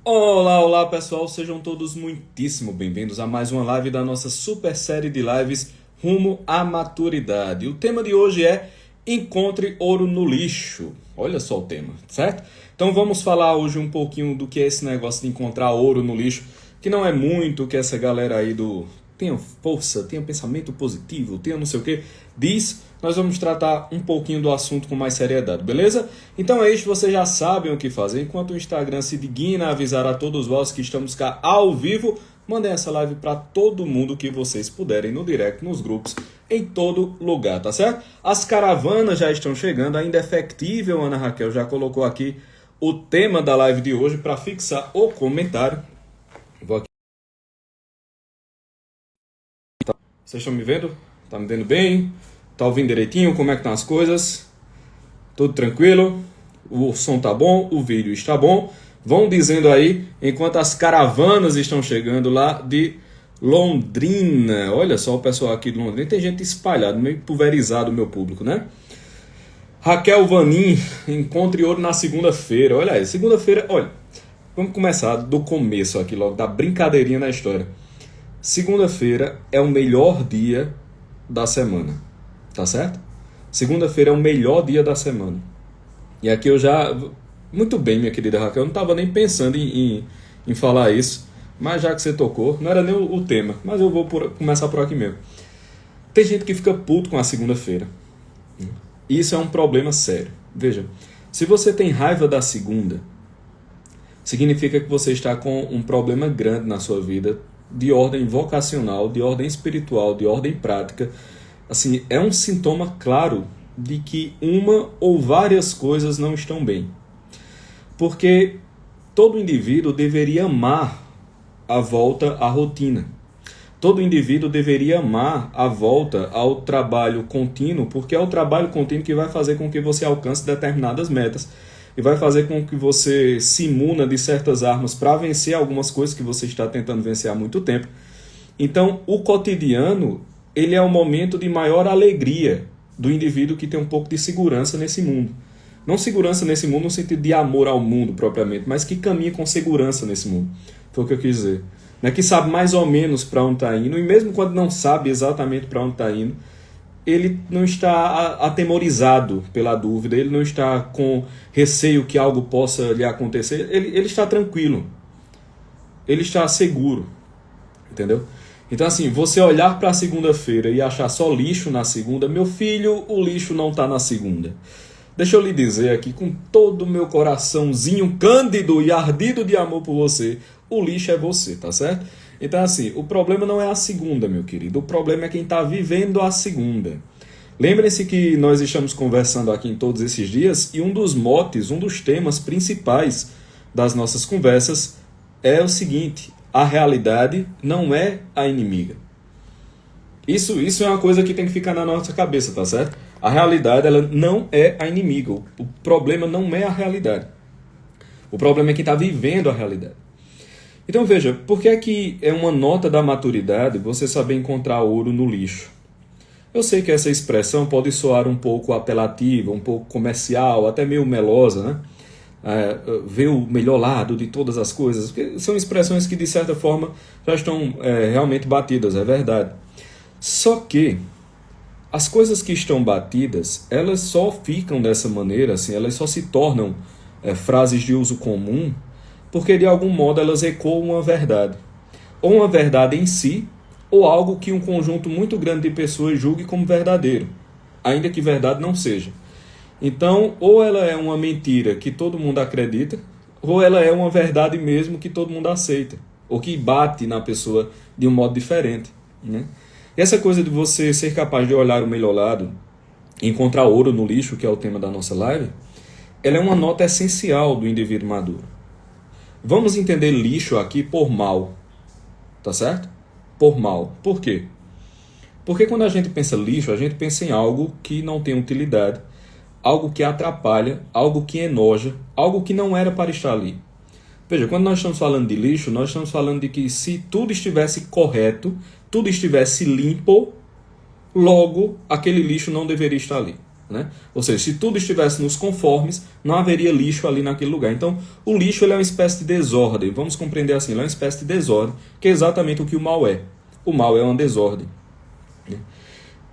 Olá, olá pessoal, sejam todos muitíssimo bem-vindos a mais uma live da nossa super série de lives Rumo à Maturidade. O tema de hoje é Encontre Ouro no Lixo. Olha só o tema, certo? Então vamos falar hoje um pouquinho do que é esse negócio de encontrar ouro no lixo, que não é muito o que essa galera aí do tenha força, tenha pensamento positivo, tenha não sei o que, diz. Nós vamos tratar um pouquinho do assunto com mais seriedade, beleza? Então é isso, vocês já sabem o que fazer. Enquanto o Instagram se digna a avisar a todos vós que estamos cá ao vivo, mandem essa live para todo mundo que vocês puderem, no direct, nos grupos, em todo lugar, tá certo? As caravanas já estão chegando, ainda é factível, Ana Raquel já colocou aqui o tema da live de hoje para fixar o comentário. Vou aqui. Vocês estão me vendo? Tá me vendo bem? Tá ouvindo direitinho? Como é que estão as coisas? Tudo tranquilo? O som tá bom? O vídeo está bom? Vão dizendo aí, enquanto as caravanas estão chegando lá de Londrina. Olha só o pessoal aqui de Londrina. Tem gente espalhada, meio pulverizado o meu público, né? Raquel Vanin, encontre ouro na segunda-feira. Olha aí, segunda-feira, olha. Vamos começar do começo aqui logo, da brincadeirinha na história. Segunda-feira é o melhor dia da semana. Tá certo? Segunda-feira é o melhor dia da semana. E aqui eu já... Muito bem, minha querida Raquel. Eu não estava nem pensando em falar isso. Mas já que você tocou, não era nem o tema. Mas eu vou começar por aqui mesmo. Tem gente que fica puto com a segunda-feira. Isso é um problema sério. Veja, se você tem raiva da segunda, significa que você está com um problema grande na sua vida, de ordem vocacional, de ordem espiritual, de ordem prática. Assim, é um sintoma claro de que uma ou várias coisas não estão bem. Porque todo indivíduo deveria amar a volta à rotina. Todo indivíduo deveria amar a volta ao trabalho contínuo, porque é o trabalho contínuo que vai fazer com que você alcance determinadas metas e vai fazer com que você se imuna de certas armas para vencer algumas coisas que você está tentando vencer há muito tempo. Então, o cotidiano, ele é o momento de maior alegria do indivíduo que tem um pouco de segurança nesse mundo. Não segurança nesse mundo no sentido de amor ao mundo propriamente, mas que caminha com segurança nesse mundo. Foi o que eu quis dizer. Né? Que sabe mais ou menos para onde está indo, e mesmo quando não sabe exatamente para onde está indo, ele não está atemorizado pela dúvida, ele não está com receio que algo possa lhe acontecer, ele está tranquilo, ele está seguro, entendeu? Então assim, você olhar para a segunda-feira e achar só lixo na segunda, meu filho, o lixo não está na segunda. Deixa eu lhe dizer aqui, com todo o meu coraçãozinho cândido e ardido de amor por você, o lixo é você, tá certo? Então assim, o problema não é a segunda, meu querido, o problema é quem está vivendo a segunda. Lembrem-se que nós estamos conversando aqui em todos esses dias e um dos motes, um dos temas principais das nossas conversas é o seguinte: a realidade não é a inimiga. Isso é uma coisa que tem que ficar na nossa cabeça, tá certo? A realidade, ela não é a inimiga. O problema não é a realidade. O problema é quem está vivendo a realidade. Então veja, por que é que é uma nota da maturidade você saber encontrar ouro no lixo? Eu sei que essa expressão pode soar um pouco apelativa, um pouco comercial, até meio melosa, né? Ver o melhor lado de todas as coisas, porque são expressões que de certa forma já estão realmente batidas, é verdade. Só que as coisas que estão batidas, elas só ficam dessa maneira, assim, elas só se tornam frases de uso comum, porque de algum modo elas ecoam uma verdade. Ou uma verdade em si, ou algo que um conjunto muito grande de pessoas julgue como verdadeiro, ainda que verdade não seja. Então, ou ela é uma mentira que todo mundo acredita, ou ela é uma verdade mesmo que todo mundo aceita, ou que bate na pessoa de um modo diferente, né? E essa coisa de você ser capaz de olhar o melhor lado, encontrar ouro no lixo, que é o tema da nossa live, ela é uma nota essencial do indivíduo maduro. Vamos entender lixo aqui por mal, tá certo? Por mal. Por quê? Porque quando a gente pensa lixo, a gente pensa em algo que não tem utilidade, algo que atrapalha, algo que enoja, algo que não era para estar ali. Veja, quando nós estamos falando de lixo, nós estamos falando de que se tudo estivesse correto, tudo estivesse limpo, logo aquele lixo não deveria estar ali. né? Ou seja, se tudo estivesse nos conformes, não haveria lixo ali naquele lugar. Então, o lixo ele é uma espécie de desordem. Vamos compreender assim, ele é uma espécie de desordem, que é exatamente o que o mal é. O mal é uma desordem.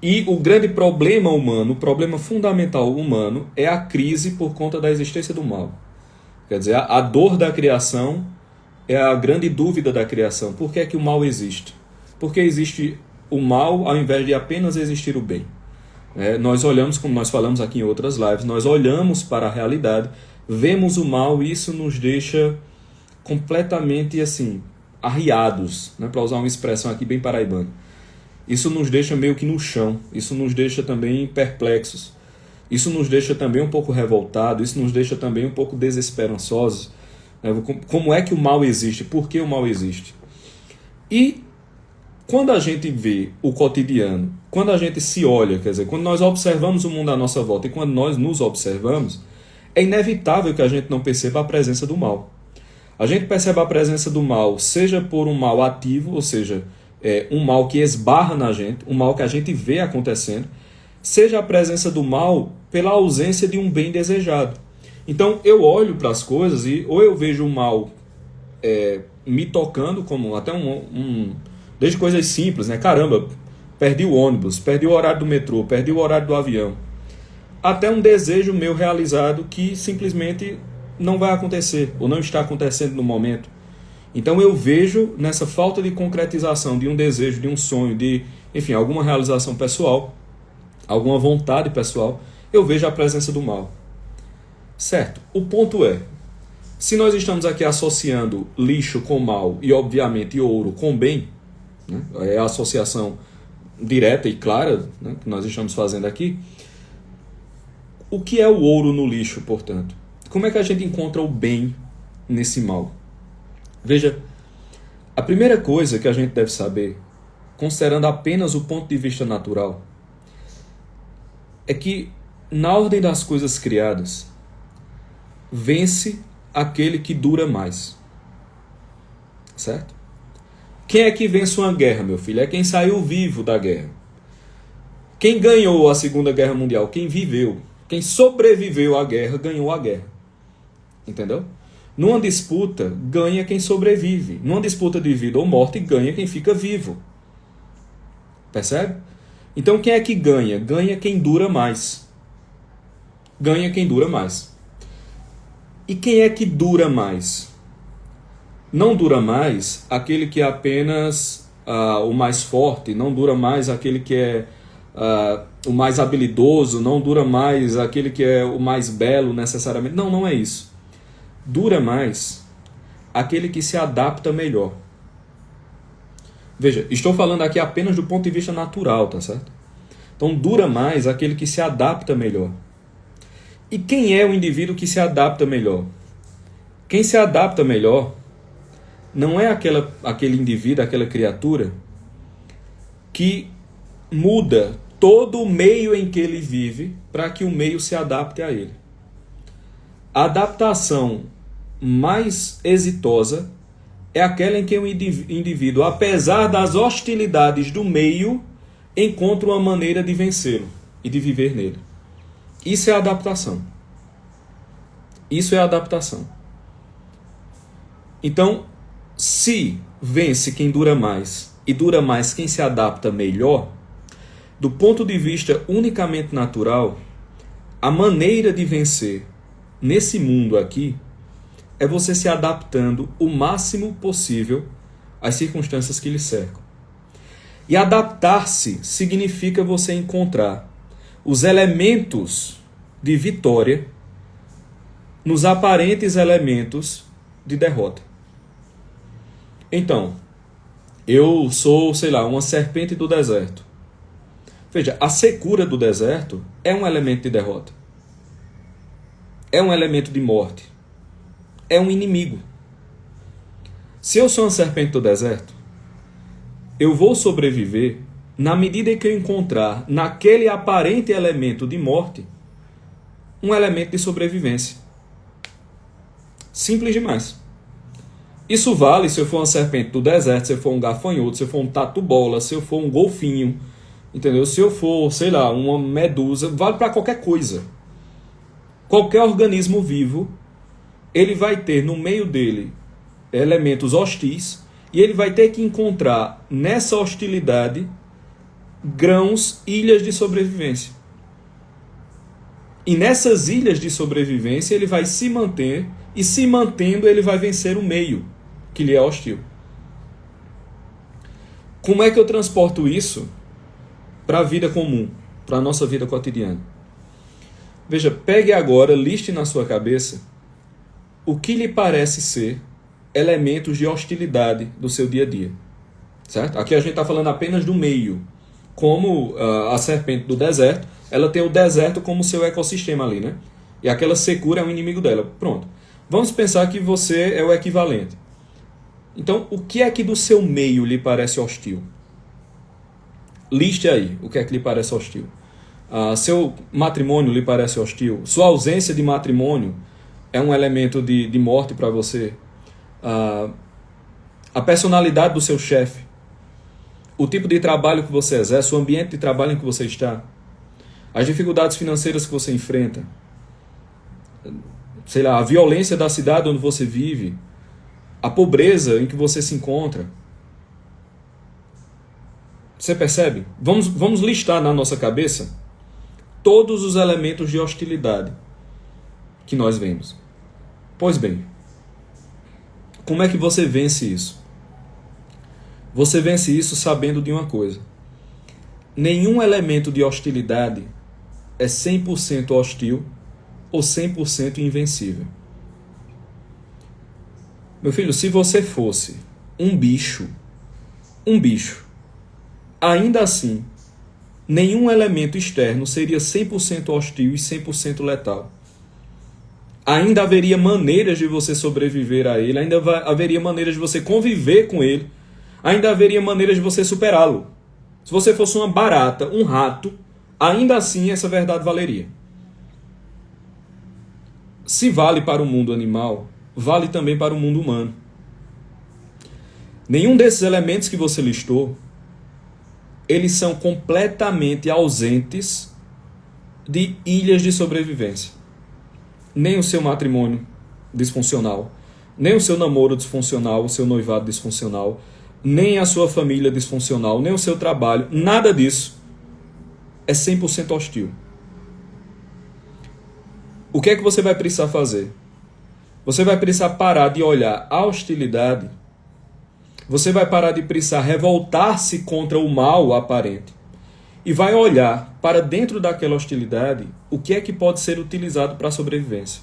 E o grande problema humano, o problema fundamental humano, é a crise por conta da existência do mal. Quer dizer, a dor da criação é a grande dúvida da criação. Por que é que o mal existe? Porque existe o mal ao invés de apenas existir o bem. Nós olhamos, como nós falamos aqui em outras lives, nós olhamos para a realidade, vemos o mal e isso nos deixa completamente assim, arriados, né? Para usar uma expressão aqui bem paraibana. Isso nos deixa meio que no chão, isso nos deixa também perplexos, isso nos deixa também um pouco revoltados, isso nos deixa também um pouco desesperançosos. Como é que o mal existe? Por que o mal existe? E quando a gente vê o cotidiano, quando a gente se olha, quer dizer, quando nós observamos o mundo à nossa volta e quando nós nos observamos, é inevitável que a gente não perceba a presença do mal. A gente percebe a presença do mal, seja por um mal ativo, ou seja, um mal que esbarra na gente, um mal que a gente vê acontecendo, seja a presença do mal pela ausência de um bem desejado. Então eu olho para as coisas e ou eu vejo o mal me tocando, como até desde coisas simples, né? Caramba, perdi o ônibus, perdi o horário do metrô, perdi o horário do avião. Até um desejo meu realizado que simplesmente não vai acontecer, ou não está acontecendo no momento. Então eu vejo nessa falta de concretização de um desejo, de um sonho, de, enfim, alguma realização pessoal, alguma vontade pessoal, eu vejo a presença do mal. Certo? O ponto é, se nós estamos aqui associando lixo com mal e, obviamente, ouro com bem, né? É a associação direta e clara, né, que nós estamos fazendo aqui. O que é o ouro no lixo, portanto? Como é que a gente encontra o bem nesse mal? Veja, a primeira coisa que a gente deve saber, considerando apenas o ponto de vista natural, é que, na ordem das coisas criadas, vence aquele que dura mais. Certo? Quem é que vence uma guerra, meu filho? É quem saiu vivo da guerra. Quem ganhou a Segunda Guerra Mundial? Quem viveu. Quem sobreviveu à guerra, ganhou a guerra. Entendeu? Numa disputa, ganha quem sobrevive. Numa disputa de vida ou morte, ganha quem fica vivo. Percebe? Então, quem é que ganha? Ganha quem dura mais. Ganha quem dura mais. E quem é que dura mais? Não dura mais aquele que é apenas o mais forte, não dura mais aquele que é o mais habilidoso, não dura mais aquele que é o mais belo necessariamente. Não, não é isso. Dura mais aquele que se adapta melhor. Veja, estou falando aqui apenas do ponto de vista natural, tá certo? Então, dura mais aquele que se adapta melhor. E quem é o indivíduo que se adapta melhor? Quem se adapta melhor não é aquele indivíduo, aquela criatura que muda todo o meio em que ele vive para que o meio se adapte a ele. A adaptação mais exitosa é aquela em que o indivíduo, apesar das hostilidades do meio, encontra uma maneira de vencê-lo e de viver nele. Isso é adaptação. Isso é adaptação. Então, se vence quem dura mais e dura mais quem se adapta melhor, do ponto de vista unicamente natural, a maneira de vencer nesse mundo aqui é você se adaptando o máximo possível às circunstâncias que lhe cercam. E adaptar-se significa você encontrar os elementos de vitória nos aparentes elementos de derrota. Então, eu sou, uma serpente do deserto. Veja, a secura do deserto é um elemento de derrota. É um elemento de morte. É um inimigo. Se eu sou uma serpente do deserto, eu vou sobreviver na medida em que eu encontrar naquele aparente elemento de morte um elemento de sobrevivência. Simples demais. Isso vale se eu for uma serpente do deserto, se eu for um gafanhoto, se eu for um tatu-bola, se eu for um golfinho, Entendeu? Se eu for, sei lá, uma medusa, vale para qualquer coisa. Qualquer organismo vivo, ele vai ter no meio dele elementos hostis e ele vai ter que encontrar nessa hostilidade grãos, ilhas de sobrevivência. E nessas ilhas de sobrevivência ele vai se manter e se mantendo ele vai vencer o meio que lhe é hostil. Como é que eu transporto isso para a vida comum, para a nossa vida cotidiana? Veja, pegue agora, liste na sua cabeça o que lhe parece ser elementos de hostilidade do seu dia a dia. Certo? Aqui a gente está falando apenas do meio. Como a serpente do deserto, ela tem o deserto como seu ecossistema ali, né? E aquela secura é o inimigo dela. Pronto. Vamos pensar que você é o equivalente. Então, o que é que do seu meio lhe parece hostil? Liste aí o que é que lhe parece hostil. Seu matrimônio lhe parece hostil? Sua ausência de matrimônio é um elemento de morte para você? A personalidade do seu chefe? O tipo de trabalho que você exerce? O ambiente de trabalho em que você está? As dificuldades financeiras que você enfrenta? Sei lá, a violência da cidade onde você vive? A pobreza em que você se encontra? Você percebe? Vamos listar na nossa cabeça todos os elementos de hostilidade que nós vemos. Pois bem, como é que você vence isso? Você vence isso sabendo de uma coisa. Nenhum elemento de hostilidade é 100% hostil ou 100% invencível. Meu filho, se você fosse um bicho, ainda assim, nenhum elemento externo seria 100% hostil e 100% letal. Ainda haveria maneiras de você sobreviver a ele, ainda haveria maneiras de você conviver com ele, ainda haveria maneiras de você superá-lo. Se você fosse uma barata, um rato, ainda assim essa verdade valeria. Se vale para o mundo animal, vale também para o mundo humano. Nenhum desses elementos que você listou, eles são completamente ausentes de ilhas de sobrevivência. Nem o seu matrimônio disfuncional, nem o seu namoro disfuncional, o seu noivado disfuncional, nem a sua família disfuncional, nem o seu trabalho, nada disso é 100% hostil. O que é que você vai precisar fazer? Você vai precisar parar de olhar a hostilidade, você vai parar de precisar revoltar-se contra o mal aparente e vai olhar para dentro daquela hostilidade o que é que pode ser utilizado para a sobrevivência.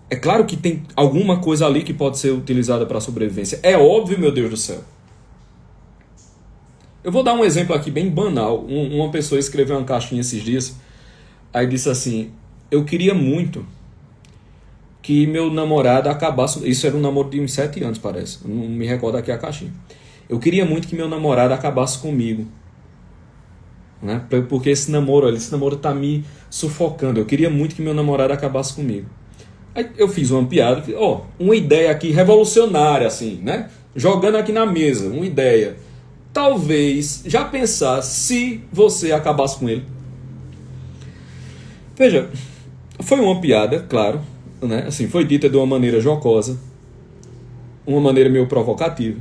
É claro que tem alguma coisa ali que pode ser utilizada para a sobrevivência. É óbvio, meu Deus do céu. Eu vou dar um exemplo aqui bem banal. Uma pessoa escreveu uma caixinha esses dias, aí disse assim: eu queria muito que meu namorado acabasse... Isso era um namoro de uns 7 anos, parece. Eu não me recordo aqui a caixinha. Eu queria muito que meu namorado acabasse comigo. Né? Porque esse namoro tá me sufocando. Eu queria muito que meu namorado acabasse comigo. Aí eu fiz uma piada, uma ideia aqui revolucionária, assim, né? Jogando aqui na mesa, uma ideia. Talvez, já pensar se você acabasse com ele. Veja, foi uma piada, claro, né? Assim, foi dita de uma maneira jocosa, uma maneira meio provocativa,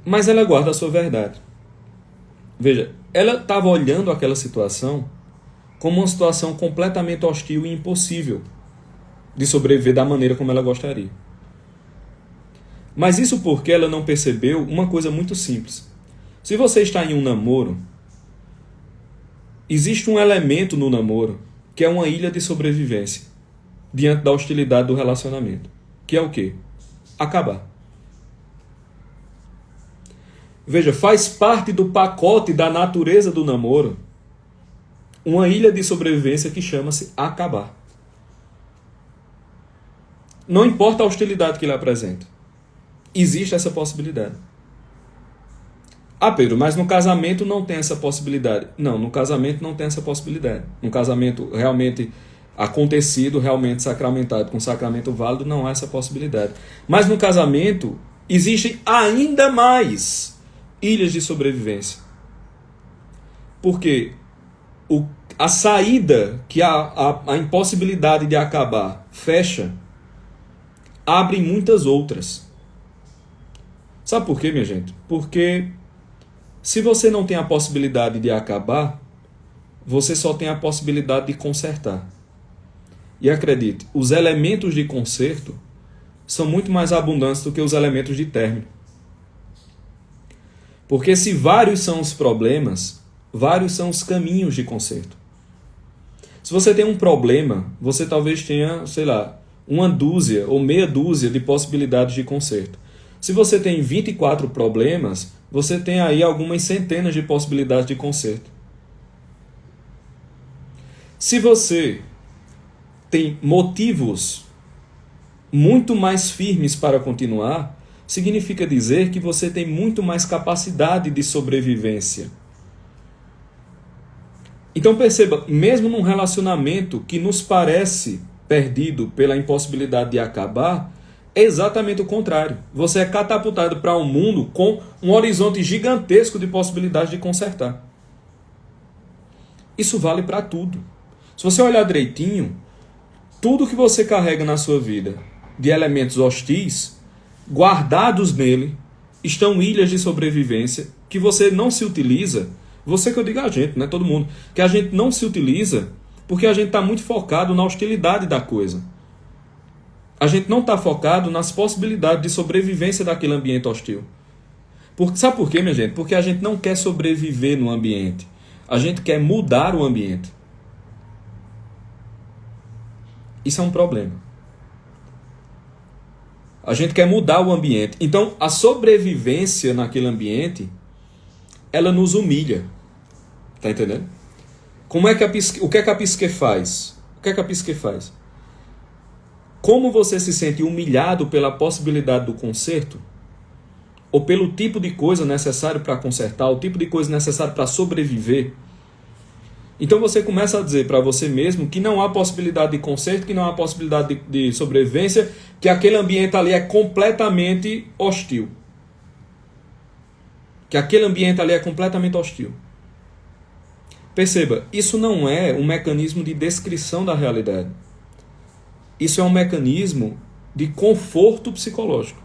mas ela guarda a sua verdade. Veja, ela estava olhando aquela situação como uma situação completamente hostil e impossível de sobreviver da maneira como ela gostaria. Mas isso porque ela não percebeu uma coisa muito simples. Se você está em um namoro, existe um elemento no namoro que é uma ilha de sobrevivência diante da hostilidade do relacionamento. Que é o quê? Acabar. Veja, faz parte do pacote da natureza do namoro uma ilha de sobrevivência que chama-se acabar. Não importa a hostilidade que ele apresenta. Existe essa possibilidade. Ah, Pedro, mas no casamento não tem essa possibilidade. Não, no casamento não tem essa possibilidade. No casamento realmente acontecido, realmente sacramentado, com sacramento válido, não há essa possibilidade. Mas no casamento existe ainda mais ilhas de sobrevivência. Porque a saída que a impossibilidade de acabar fecha, abre muitas outras. Sabe por quê, minha gente? Porque se você não tem a possibilidade de acabar, você só tem a possibilidade de consertar. E acredite, os elementos de conserto são muito mais abundantes do que os elementos de término. Porque se vários são os problemas, vários são os caminhos de conserto. Se você tem um problema, você talvez tenha, sei lá, uma dúzia ou meia dúzia de possibilidades de conserto. Se você tem 24 problemas, você tem aí algumas centenas de possibilidades de conserto. Se você tem motivos muito mais firmes para continuar, significa dizer que você tem muito mais capacidade de sobrevivência. Então perceba, mesmo num relacionamento que nos parece perdido pela impossibilidade de acabar, é exatamente o contrário. Você é catapultado para um mundo com um horizonte gigantesco de possibilidades de consertar. Isso vale para tudo. Se você olhar direitinho, tudo que você carrega na sua vida de elementos hostis, guardados nele, estão ilhas de sobrevivência que você não se utiliza. Você que eu digo a gente, né? Todo mundo. Que a gente não se utiliza porque a gente está muito focado na hostilidade da coisa. A gente não está focado nas possibilidades de sobrevivência daquele ambiente hostil. Sabe por quê, minha gente? Porque a gente não quer sobreviver no ambiente. A gente quer mudar o ambiente. Isso é um problema. A gente quer mudar o ambiente. Então, a sobrevivência naquele ambiente, ela nos humilha. Tá entendendo? O que é que a psique faz? O que é que a psique faz? Como você se sente humilhado pela possibilidade do conserto, ou pelo tipo de coisa necessário para consertar, o tipo de coisa necessário para sobreviver, então você começa a dizer para você mesmo que não há possibilidade de conserto, que não há possibilidade de sobrevivência, que aquele ambiente ali é completamente hostil. Que aquele ambiente ali é completamente hostil. Perceba, isso não é um mecanismo de descrição da realidade. Isso é um mecanismo de conforto psicológico,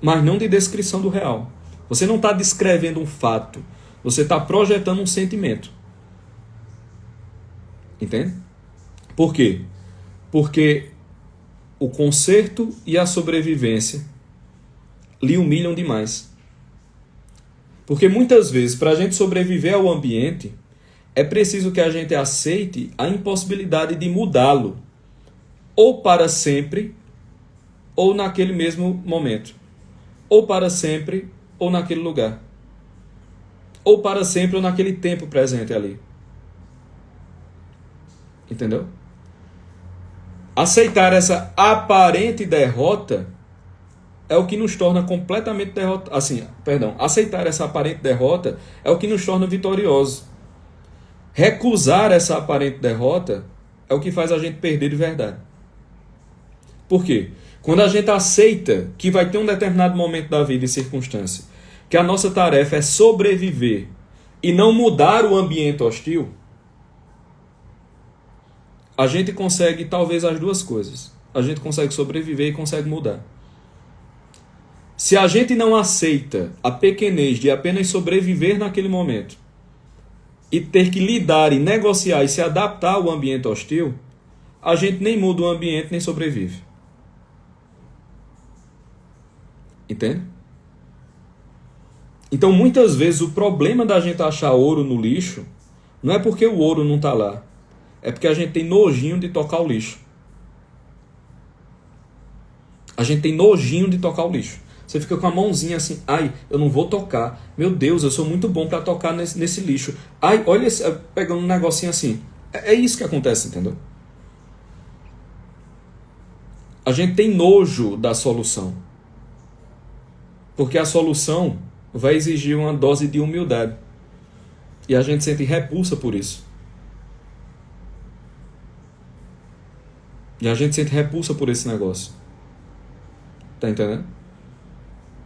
mas não de descrição do real. Você não está descrevendo um fato, você está projetando um sentimento. Entende? Por quê? Porque o conserto e a sobrevivência lhe humilham demais. Porque muitas vezes, para a gente sobreviver ao ambiente, é preciso que a gente aceite a impossibilidade de mudá-lo, ou para sempre, ou naquele mesmo momento. Ou para sempre, ou naquele lugar. Ou para sempre, ou naquele tempo presente ali. Entendeu? Aceitar essa aparente derrota é o que nos torna completamente derrotados. Aceitar essa aparente derrota é o que nos torna vitoriosos. Recusar essa aparente derrota é o que faz a gente perder de verdade. Por quê? Quando a gente aceita que vai ter um determinado momento da vida e circunstância, que a nossa tarefa é sobreviver e não mudar o ambiente hostil, a gente consegue talvez as duas coisas. A gente consegue sobreviver e consegue mudar. Se a gente não aceita a pequenez de apenas sobreviver naquele momento e ter que lidar e negociar e se adaptar ao ambiente hostil, a gente nem muda o ambiente nem sobrevive. Entende? Então, muitas vezes, o problema da gente achar ouro no lixo não é porque o ouro não está lá. É porque a gente tem nojinho de tocar o lixo. A gente tem nojinho de tocar o lixo. Você fica com a mãozinha assim, ai, eu não vou tocar. Meu Deus, eu sou muito bom para tocar nesse lixo. Ai, olha, pegando um negocinho assim. É isso que acontece, entendeu? A gente tem nojo da solução. Porque a solução vai exigir uma dose de humildade. E a gente sente repulsa por isso. E a gente sente repulsa por esse negócio. Tá entendendo?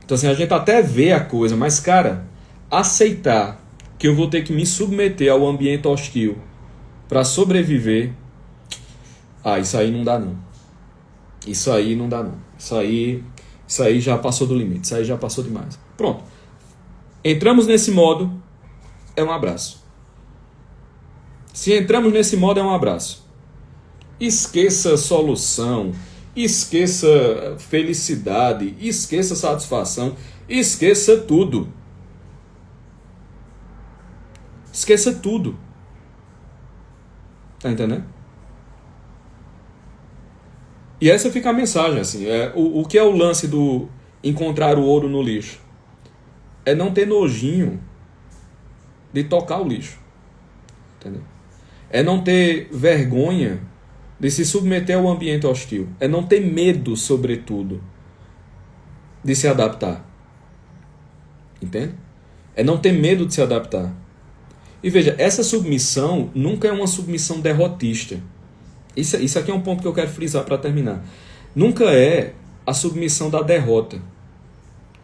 Então assim, a gente até vê a coisa, mas cara, aceitar que eu vou ter que me submeter ao ambiente hostil para sobreviver, isso aí não dá não. Isso aí não dá não. Isso aí já passou do limite, isso aí já passou demais. Pronto. Entramos nesse modo, é um abraço. Se entramos nesse modo, é um abraço. Esqueça solução, esqueça felicidade, esqueça satisfação, esqueça tudo. Esqueça tudo. Tá entendendo? E essa fica a mensagem, assim. O que é o lance do encontrar o ouro no lixo? É não ter nojinho de tocar o lixo. Entendeu? É não ter vergonha de se submeter ao ambiente hostil. É não ter medo, sobretudo, de se adaptar. Entende? É não ter medo de se adaptar. E veja, essa submissão nunca é uma submissão derrotista. Isso aqui é um ponto que eu quero frisar para terminar. Nunca é a submissão da derrota.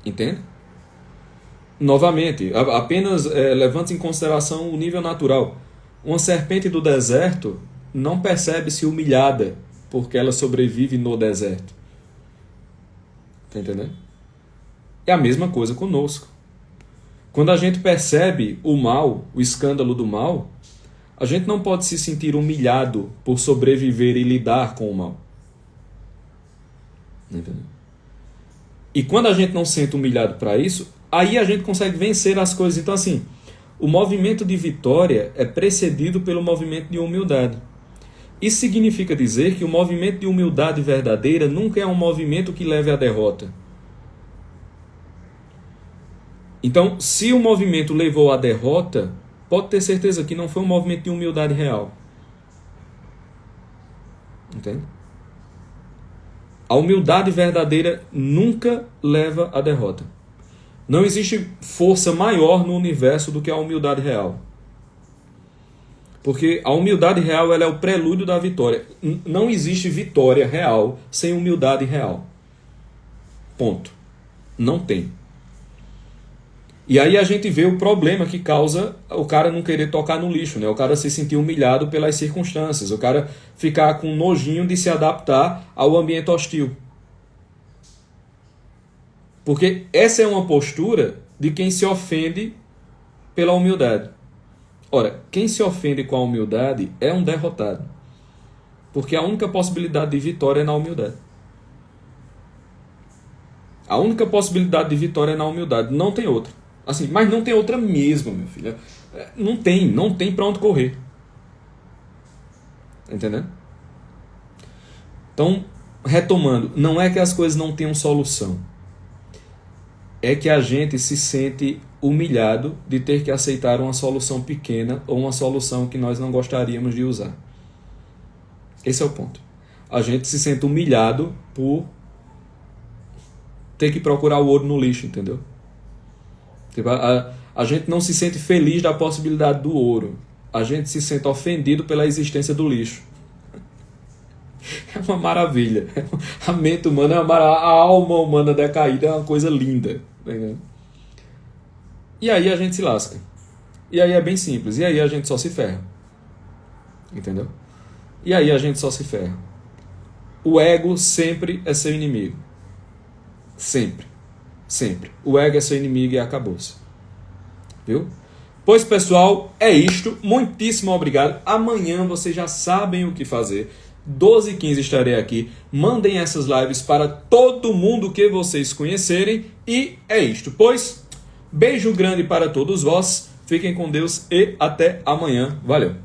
Entende? Novamente, apenas levante em consideração o nível natural. Uma serpente do deserto não percebe-se humilhada porque ela sobrevive no deserto. Está entendendo? É a mesma coisa conosco. Quando a gente percebe o mal, o escândalo do mal, a gente não pode se sentir humilhado por sobreviver e lidar com o mal. Entendeu? E quando a gente não se sente humilhado para isso, aí a gente consegue vencer as coisas. Então, assim, o movimento de vitória é precedido pelo movimento de humildade. Isso significa dizer que o movimento de humildade verdadeira nunca é um movimento que leve à derrota. Então, se o movimento levou à derrota, pode ter certeza que não foi um movimento de humildade real. Entende? A humildade verdadeira nunca leva à derrota. Não existe força maior no universo do que a humildade real. Porque a humildade real ela é o prelúdio da vitória. Não existe vitória real sem humildade real. Ponto. Não tem. E aí a gente vê o problema que causa o cara não querer tocar no lixo, né? O cara se sentir humilhado pelas circunstâncias, o cara ficar com nojinho de se adaptar ao ambiente hostil. Porque essa é uma postura de quem se ofende pela humildade. Ora, quem se ofende com a humildade é um derrotado. Porque a única possibilidade de vitória é na humildade. A única possibilidade de vitória é na humildade, não tem outra. Assim, mas não tem outra mesmo, meu filho. Não tem para onde correr. Entendeu? Então, retomando, não é que as coisas não tenham solução. É que a gente se sente humilhado de ter que aceitar uma solução pequena ou uma solução que nós não gostaríamos de usar. Esse é o ponto. A gente se sente humilhado por ter que procurar o ouro no lixo, entendeu? Tipo, a gente não se sente feliz da possibilidade do ouro. A gente se sente ofendido pela existência do lixo. É uma maravilha. A mente humana é uma maravilha. A alma humana decaída é uma coisa linda. Entendeu? E aí a gente se lasca. E aí é bem simples. E aí a gente só se ferra. Entendeu? E aí a gente só se ferra. O ego sempre é seu inimigo. Sempre. Sempre. O ego é seu inimigo e acabou-se. Viu? Pois, pessoal, é isto. Muitíssimo obrigado. Amanhã vocês já sabem o que fazer. 12h15 estarei aqui. Mandem essas lives para todo mundo que vocês conhecerem. E é isto. Pois, beijo grande para todos vós. Fiquem com Deus e até amanhã. Valeu!